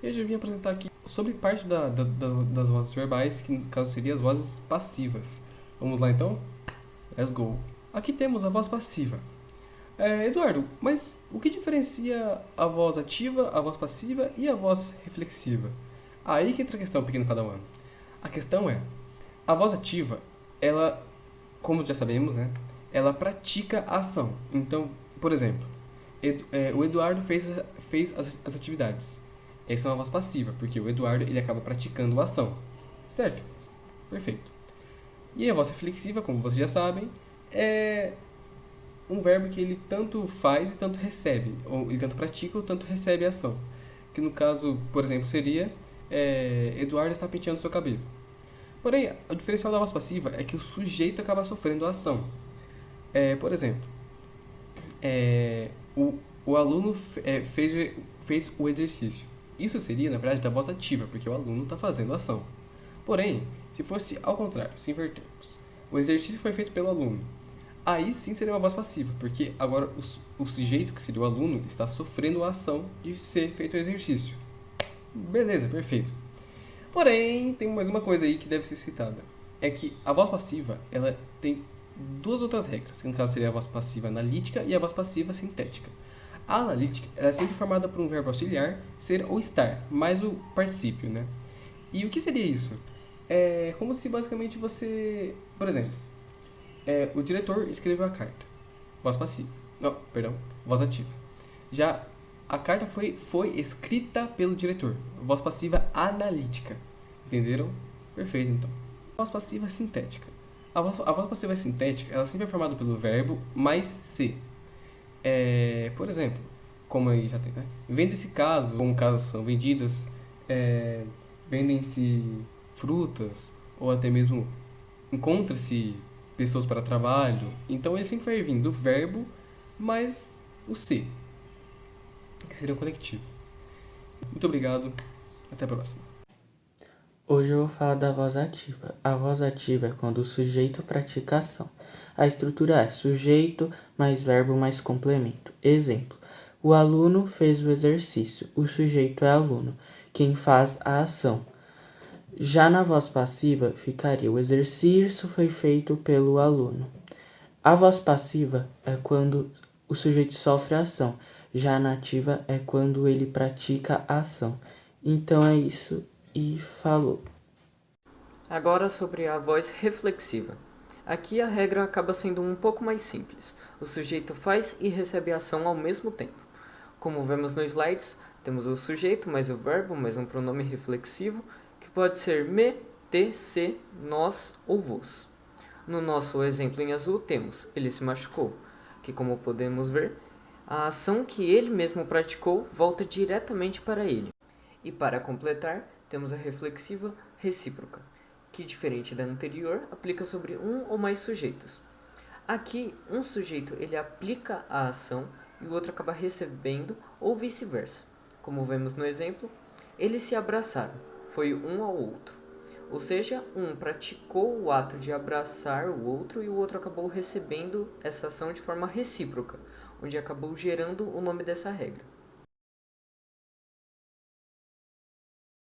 E hoje eu vim apresentar aqui sobre parte das vozes verbais, que no caso seriam as vozes passivas. Vamos lá então? Let's go! Aqui temos a voz passiva. Eduardo, mas o que diferencia a voz ativa, a voz passiva e a voz reflexiva? Aí que entra a questão, pequeno padawan. A questão é, a voz ativa, ela, como já sabemos, né, ela pratica a ação. Então, por exemplo, o Eduardo fez as atividades. Essa é uma voz passiva, porque o Eduardo ele acaba praticando a ação. Certo? Perfeito. E a voz reflexiva, como vocês já sabem, é um verbo que ele tanto faz e tanto recebe. Ou ele tanto pratica ou tanto recebe a ação. Que no caso, por exemplo, seria Eduardo está penteando seu cabelo. Porém, o diferencial da voz passiva é que o sujeito acaba sofrendo a ação. Por exemplo, é, o, o aluno fez o exercício. Isso seria, na verdade, da voz ativa, porque o aluno está fazendo a ação. Porém, se fosse ao contrário, se invertermos, o exercício foi feito pelo aluno, aí sim seria uma voz passiva, porque agora o sujeito, que seria o aluno, está sofrendo a ação de ser feito o exercício. Beleza, perfeito. Porém, tem mais uma coisa aí que deve ser citada. É que a voz passiva, ela tem duas outras regras, que no caso seria a voz passiva analítica e a voz passiva sintética. A analítica ela é sempre formada por um verbo auxiliar, ser ou estar, mais o particípio, né? E o que seria isso? É como se basicamente você... Por exemplo, o diretor escreveu a carta. Voz passiva. Não, perdão, voz ativa. Já a carta foi escrita pelo diretor. Voz passiva analítica. Entenderam? Perfeito, então. Voz passiva sintética. A voz passiva sintética ela sempre é formada pelo verbo mais se. Por exemplo, como aí já tem, né? Vende-se casas, como casas são vendidas, é, vendem-se frutas, ou até mesmo encontra-se pessoas para trabalho. Então ele sempre vai vir do verbo mais o se, que seria o conectivo. Muito obrigado, até a próxima. Hoje eu vou falar da voz ativa. A voz ativa é quando o sujeito pratica a ação. A estrutura é sujeito mais verbo mais complemento. Exemplo: o aluno fez o exercício. O sujeito é aluno, quem faz a ação. Já na voz passiva ficaria: o exercício foi feito pelo aluno. A voz passiva é quando o sujeito sofre a ação. Já na ativa é quando ele pratica a ação. Então é isso e falou. Agora sobre a voz reflexiva. Aqui a regra acaba sendo um pouco mais simples. O sujeito faz e recebe a ação ao mesmo tempo. Como vemos nos slides, temos o sujeito mais o verbo mais um pronome reflexivo, que pode ser me, te, se, nós ou vos. No nosso exemplo em azul temos ele se machucou, que como podemos ver, a ação que ele mesmo praticou volta diretamente para ele. E para completar, temos a reflexiva recíproca, que diferente da anterior, aplica sobre um ou mais sujeitos. Aqui, um sujeito ele aplica a ação e o outro acaba recebendo ou vice-versa. Como vemos no exemplo, eles se abraçaram, foi um ao outro. Ou seja, um praticou o ato de abraçar o outro e o outro acabou recebendo essa ação de forma recíproca, onde acabou gerando o nome dessa regra.